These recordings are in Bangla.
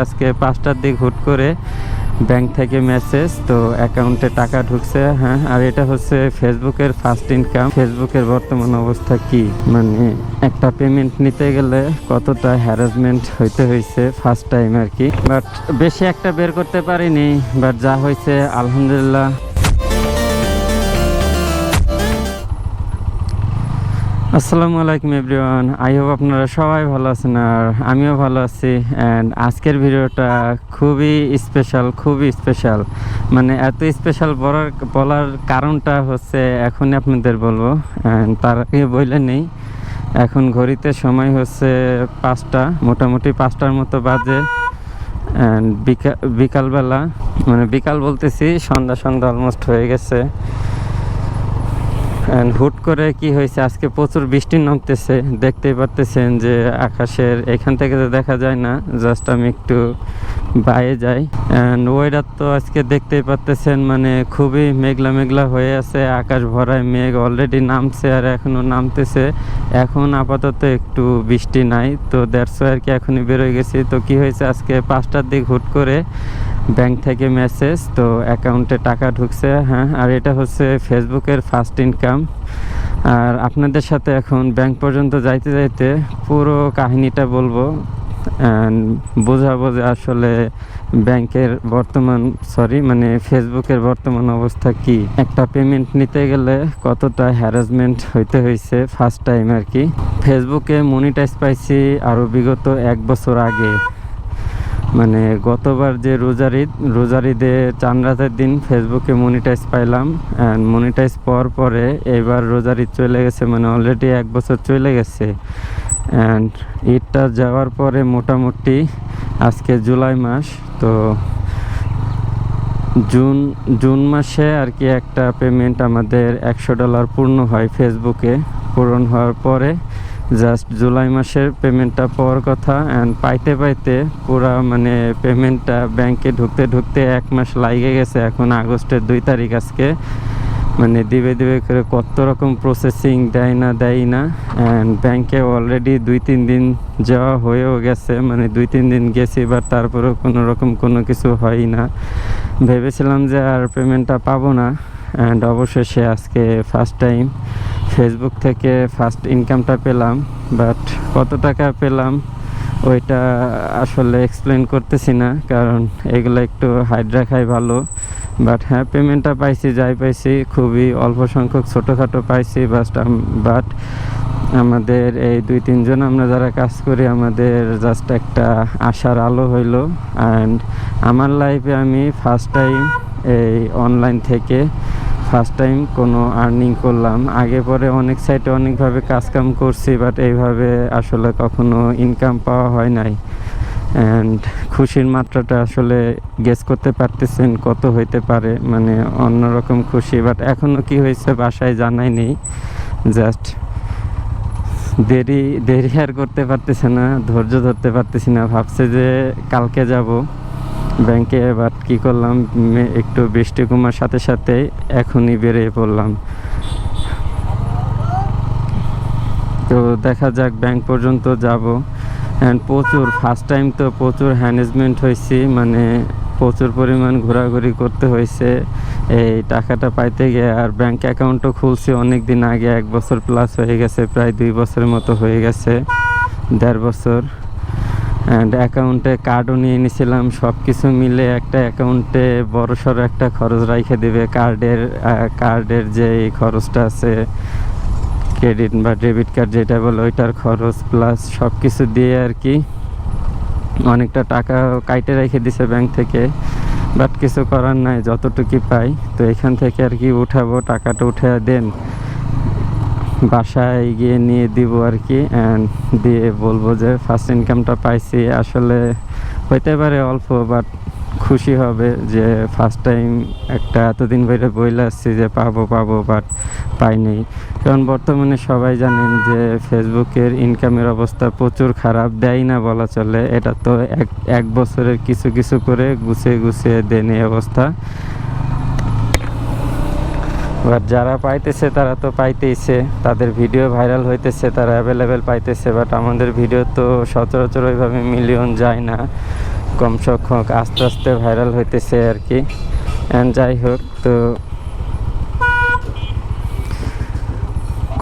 আজকে 5টার দিক হুট করে ব্যাংক থেকে মেসেজ, তো অ্যাকাউন্টে টাকা ঢুকছে। হ্যাঁ, আর এটা হচ্ছে ফেসবুকের ফার্স্ট ইনকাম। ফেসবুকের বর্তমান অবস্থা কি, মানে একটা পেমেন্ট নিতে গেলে কতটা হ্যারাসমেন্ট হইতে হয়েছে ফার্স্ট টাইম আর কি। বাট বেশি একটা বের করতে পারিনি, বাট যা হয়েছে আলহামদুলিল্লাহ। আসসালামু আলাইকুম এভরিওয়ান, আই হোপ আপনারা সবাই ভালো আছেন আর আমিও ভালো আছি। অ্যান্ড আজকের ভিডিওটা খুবই স্পেশাল, মানে এত স্পেশাল বলার কারণটা হচ্ছে এখনই আপনাদের বলবো। অ্যান্ড তার আগে বলে নেই, এখন ঘড়িতে সময় হচ্ছে 5টা, মোটামুটি 5টার মতো বাজে। অ্যান্ড বিকালবেলা, মানে বিকাল বলতেছি সন্ধ্যা অলমোস্ট হয়ে গেছে। হুট করে কি হয়েছে, আজকে প্রচুর বৃষ্টি নামতেছে, দেখতেই পারতেছেন যে আকাশের এখান থেকে তো দেখা যায় না, জাস্ট আমি একটু বাইরে যাই। অ্যান্ড ওয়েদার তো আজকে দেখতেই পারতেছেন, মানে খুবই মেঘলা হয়ে আছে, আকাশ ভরায় মেঘ অলরেডি নামছে আর এখনও নামতেছে। এখন আপাতত একটু বৃষ্টি নাই, তো দ্যাটস ওয়াই আর কি এখনই বেরোয় গেছি। তো কি হয়েছে, আজকে 5টার দিক হুট করে ব্যাংক থেকে মেসেজ, তো অ্যাকাউন্টে টাকা ঢুকছে। হ্যাঁ, আর এটা হচ্ছে ফেসবুকের ফার্স্ট ইনকাম। আর আপনাদের সাথে এখন ব্যাংক পর্যন্ত যাইতে পুরো কাহিনীটা বলবো, বোঝাবো যে আসলে ব্যাংকের মানে ফেসবুকের বর্তমান অবস্থা কি, একটা পেমেন্ট নিতে গেলে কতটা হ্যারাসমেন্ট হইতে হয়েছে ফার্স্ট টাইম আর কি। ফেসবুকে মনিটাইজ পাইছি আরও বিগত 1 বছর আগে, মানে গতবার যে রোজার ঈদে চাঁদ রাতের দিন ফেসবুকে মনিটাইজ পাইলাম। অ্যান্ড মনিটাইজ পাওয়ার পরে এবার রোজার ঈদ চলে গেছে, মানে অলরেডি 1 বছর চলে গেছে। অ্যান্ড ঈদটা যাওয়ার পরে মোটামুটি আজকে জুলাই মাস, তো জুন মাসে আর কি একটা পেমেন্ট আমাদের $100 পূর্ণ হয় ফেসবুকে। পূরণ হওয়ার পরে জাস্ট জুলাই মাসের পেমেন্টটা পাওয়ার কথা। অ্যান্ড পাইতে পুরা মানে পেমেন্টটা ব্যাংকে ঢুকতে 1 মাস লাগে গেছে। এখন আগস্টের 2 তারিখ আজকে, মানে দিবে করে কত রকম প্রসেসিং দেয় না। অ্যান্ড ব্যাংকে অলরেডি 2-3 দিন যাওয়া হয়েও গেছে, মানে 2-3 দিন গেছি, বাট তারপরেও কোনো কিছু হয় না। ভেবেছিলাম যে আর পেমেন্টটা পাবো না। অ্যান্ড অবশেষে আজকে ফার্স্ট টাইম ফেসবুক থেকে ফার্স্ট ইনকামটা পেলাম। বাট কত টাকা পেলাম ওইটা আসলে এক্সপ্লেন করতেছি না, কারণ এগুলো একটু হাইড রাখাই ভালো। বাট হ্যাঁ, পেমেন্টটা পাইছি, যাই পাইছি খুবই অল্প সংখ্যক, ছোটোখাটো পাইছি। বাট আমাদের এই 2-3 জন আমরা যারা কাজ করি, আমাদের জাস্ট একটা আশার আলো হইলো। অ্যান্ড আমার লাইফে আমি ফার্স্ট টাইম এই অনলাইন থেকে ফার্স্ট টাইম কোনো আর্নিং করলাম। আগে পরে অনেক সাইটে অনেকভাবে কাজকাম করছি, বাট এইভাবে আসলে কখনো ইনকাম পাওয়া হয় নাই। অ্যান্ড খুশির মাত্রাটা আসলে গেস করতে পারতেছেন কত হইতে পারে, মানে অন্যরকম খুশি। বাট এখনও কি হয়েছে বাসায় জানাই নেই, জাস্ট দেরি আর করতে পারতেছে না, ধৈর্য ধরতে পারতেছি না। ভাবছে যে কালকে যাব ব্যাংকে, বাট কী করলাম, একটু বৃষ্টি কমার সাথে এখনই বেরিয়ে পড়লাম। তো দেখা যাক, ব্যাংক পর্যন্ত যাব। অ্যান্ড ফার্স্ট টাইম তো প্রচুর হ্যারাসমেন্ট হয়েছি, মানে প্রচুর পরিমাণ ঘোরাঘুরি করতে হয়েছে এই টাকাটা পাইতে গিয়ে। আর ব্যাংক অ্যাকাউন্টও খুলছি অনেক দিন আগে, 1 বছর প্লাস হয়ে গেছে, প্রায় 2 বছরের মতো হয়ে গেছে, 1.5 বছর। অ্যান্ড অ্যাকাউন্টে কার্ডও নিয়ে নিয়েছিলাম, সব কিছু মিলে একটা অ্যাকাউন্টে বড়সড় একটা খরচ রাখে দেবে। কার্ডের যে খরচটা আছে, ক্রেডিট বা ডেবিট কার্ড যেটা বলে, ওইটার খরচ প্লাস সব কিছু দিয়ে আর কি অনেকটা টাকা কাইটে রেখে দিছে ব্যাংক থেকে। বাট কিছু করার নাই, যতটুকু পাই তো এখান থেকে আর কি উঠাবো, টাকাটা উঠে দেন বাসায় গিয়ে নিয়ে দিব আর কি। অ্যান্ড দিয়ে বলবো যে ফার্স্ট ইনকামটা পাইছি। আসলে হইতে পারে অল্প, বাট খুশি হবে যে ফার্স্ট টাইম একটা এতদিন ধরে বইলে আসছি যে পাবো, বাট পাইনি। কারণ বর্তমানে সবাই জানেন যে ফেসবুকের ইনকামের অবস্থা প্রচুর খারাপ, দেয় না বলা চলে। এটা তো এক বছরের কিছু করে গুছিয়ে দেন এই অবস্থা। বাট যারা পাইতেছে তারা তো পাইতেইছে, তাদের ভিডিও ভাইরাল হইতেছে, তারা অ্যাভেলেবেল পাইতেছে। বাট আমাদের ভিডিও তো সচরাচর ওইভাবে মিলিয়ন যায় না। কম সংখ্যক আস্তে আস্তে ভাইরাল হইতেছে আর কি। অ্যান্ড যাই হোক, তো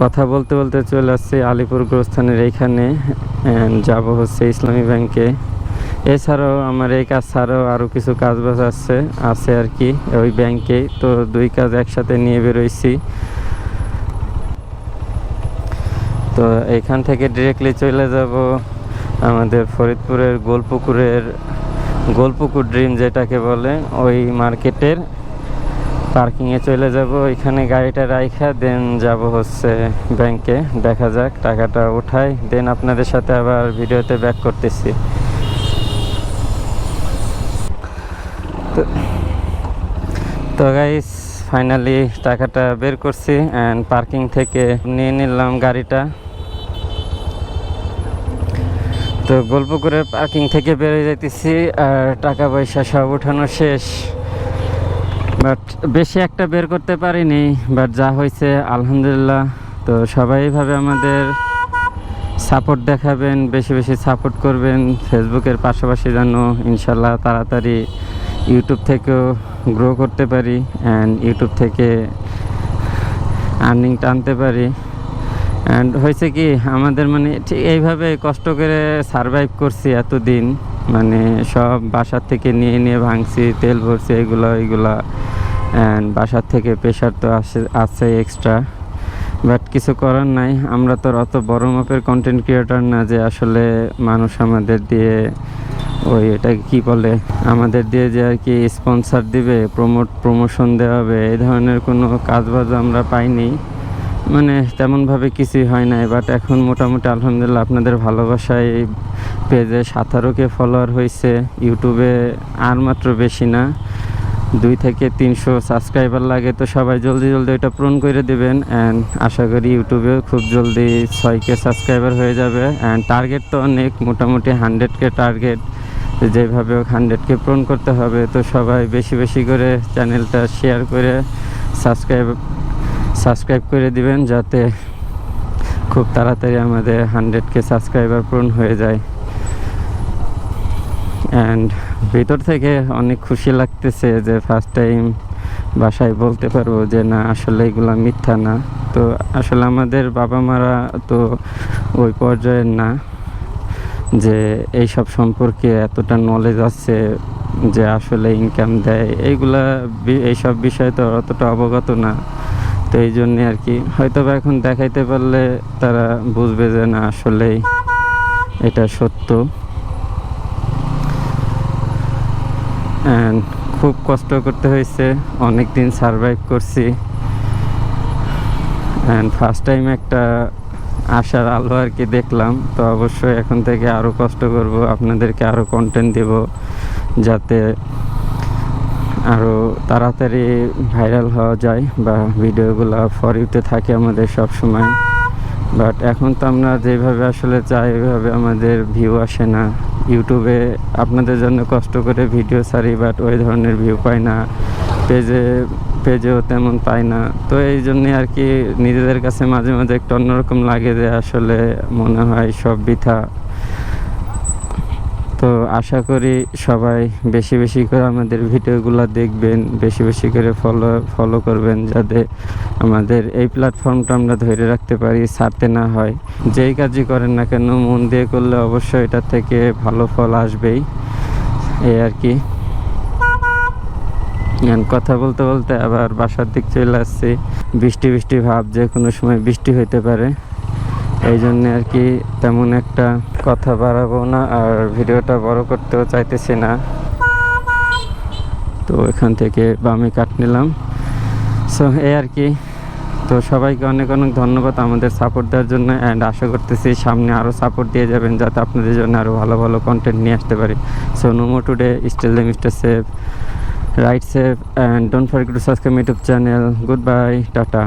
কথা বলতে বলতে চলে আসছি আলিপুর গোরস্থানের এইখানে, অ্যান্ড যাবো হচ্ছে ইসলামী ব্যাংকে। এছাড়াও আমার এই কাজ ছাড়াও আরও কিছু কাজ বাজ আছে আর কি ওই ব্যাংকে। তো দুই কাজ একসাথে নিয়ে বেরোইছি। তো এইখান থেকে ডিরেক্টলি চলে যাব আমাদের ফরিদপুরের গোলপুকুর ড্রিম যেটাকে বলে, ওই মার্কেটের পার্কিংয়ে চলে যাব। ওইখানে গাড়িটা রাইখা দেন যাব হচ্ছে ব্যাংকে। দেখা যাক, টাকাটা উঠাই, দেন আপনাদের সাথে আবার ভিডিওতে ব্যাক করতেছি। তো গাইস, ফাইনালি টাকাটা বের করছি অ্যান্ড পার্কিং থেকে নিয়ে নিলাম গাড়িটা। তো গোলপুকুরের পার্কিং থেকে বেরিয়ে যাইতেছি, আর টাকা পয়সা সব উঠানো শেষ। বাট বেশি একটা বের করতে পারিনি, বাট যা হয়েছে আলহামদুলিল্লাহ। তো সবাই এইভাবে আমাদের সাপোর্ট দেখাবেন, বেশি বেশি সাপোর্ট করবেন। ফেসবুকের পাশাপাশি যেন ইনশাল্লাহ তাড়াতাড়ি ইউটিউব থেকেও গ্রো করতে পারি অ্যান্ড ইউটিউব থেকে আর্নিং টানতে পারি। অ্যান্ড হয়েছে কি, আমাদের মানে ঠিক এইভাবে কষ্ট করে সারভাইভ করছি এতদিন, মানে সব বাসার থেকে নিয়ে ভাঙছি, তেল ভরছি, এইগুলা অ্যান্ড বাসার থেকে প্রেশার তো আছে এক্সট্রা। বাট কিছু করার নাই, আমরা তো অত বড় মাপের কন্টেন্ট ক্রিয়েটর না যে আসলে মানুষ আমাদের দিয়ে ওই এটাকে কী বলে, আমাদের দিয়ে যে আর কি স্পন্সার দিবে, প্রমোশন দেওয়া হবে, এই ধরনের কোনো কাজবাজ আমরা পাইনি। মানে তেমনভাবে কিছুই হয় নাই। বাট এখন মোটামুটি আলহামদুলিল্লাহ আপনাদের ভালোবাসায় এই পেজে 17K ফলোয়ার হয়েছে। ইউটিউবে আর মাত্র বেশি না, 2 থেকে 300 সাবস্ক্রাইবার লাগে। তো সবাই জলদি এটা পূরণ করে দেবেন অ্যান্ড আশা করি ইউটিউবে খুব জলদি 6K সাবস্ক্রাইবার হয়ে যাবে। অ্যান্ড টার্গেট তো অনেক, মোটামুটি 100K টার্গেট, যেভাবে 100K পূরণ করতে হবে। তো সবাই বেশি করে চ্যানেলটা শেয়ার করে সাবস্ক্রাইব করে দিবেন, যাতে খুব তাড়াতাড়ি আমাদের 100K সাবস্ক্রাইবার পূরণ হয়ে যায়। অ্যান্ড ভিতর থেকে অনেক খুশি লাগতেছে যে ফার্স্ট টাইম বাসায় বলতে পারবো যে না, আসলে এগুলো মিথ্যা না। তো আসলে আমাদের বাবা মারা তো ওই পর্যায়ের না যে এইসব সম্পর্কে এতটা নলেজ আছে যে আসলে ইনকাম দেয়, এইসব বিষয়ে তো অতটা অবগত না। তো এই জন্যে আর কি হয়তো এখন দেখাইতে পারলে তারা বুঝবে যে না, আসলেই এটা সত্য। অ্যান্ড খুব কষ্ট করতে হয়েছে, অনেক দিন সারভাইভ করছি। অ্যান্ড ফার্স্ট টাইম একটা আশার আলো আর কি দেখলাম। তো অবশ্যই এখন থেকে আরও কষ্ট করব, আপনাদেরকে আরও কন্টেন্ট দেব, যাতে আরও তাড়াতাড়ি ভাইরাল হওয়া যায় বা ভিডিওগুলো ফর ইউতে থাকে আমাদের সব সময়। বাট এখন তো আমরা যেভাবে আসলে চাই ওইভাবে আমাদের ভিউ আসে না। ইউটিউবে আপনাদের জন্য কষ্ট করে ভিডিও ছাড়ি, বাট ওই ধরনের ভিউ পাই না, পেজেও তেমন পাই না। তো এই জন্যে আর কি নিজেদের কাছে মাঝে একটু অন্যরকম লাগে যে আসলে মনে হয় সব বৃথা। তো আশা করি সবাই বেশি করে আমাদের ভিডিওগুলো দেখবেন, বেশি করে ফলো করবেন, যাতে আমাদের এই প্ল্যাটফর্মটা আমরা ধরে রাখতে পারি, ছাড়তে না হয়। যেই কাজই করেন না কেন মন দিয়ে করলে অবশ্যই এটার থেকে ভালো ফল আসবেই, এই আর কি। কথা বলতে আবার বাসার দিক চলে আসছি। বৃষ্টি ভাব, যে কোনো সময় বৃষ্টি হইতে পারে, এই জন্য আর কি তেমন একটা কথা বাড়াবো না, আর ভিডিওটা বড় করতেও চাইতেছি না। তো এখান থেকে বামে কাট নিলাম। সো এই আর কি। তো সবাইকে অনেক ধন্যবাদ আমাদের সাপোর্ট দেওয়ার জন্য। অ্যান্ড আশা করতেছি সামনে আরও সাপোর্ট দিয়ে যাবেন, যাতে আপনাদের জন্য আরও ভালো কন্টেন্ট নিয়ে আসতে পারি। So no more today, still the mister safe, right safe, and don't forget to subscribe my YouTube channel. Good bye, tata.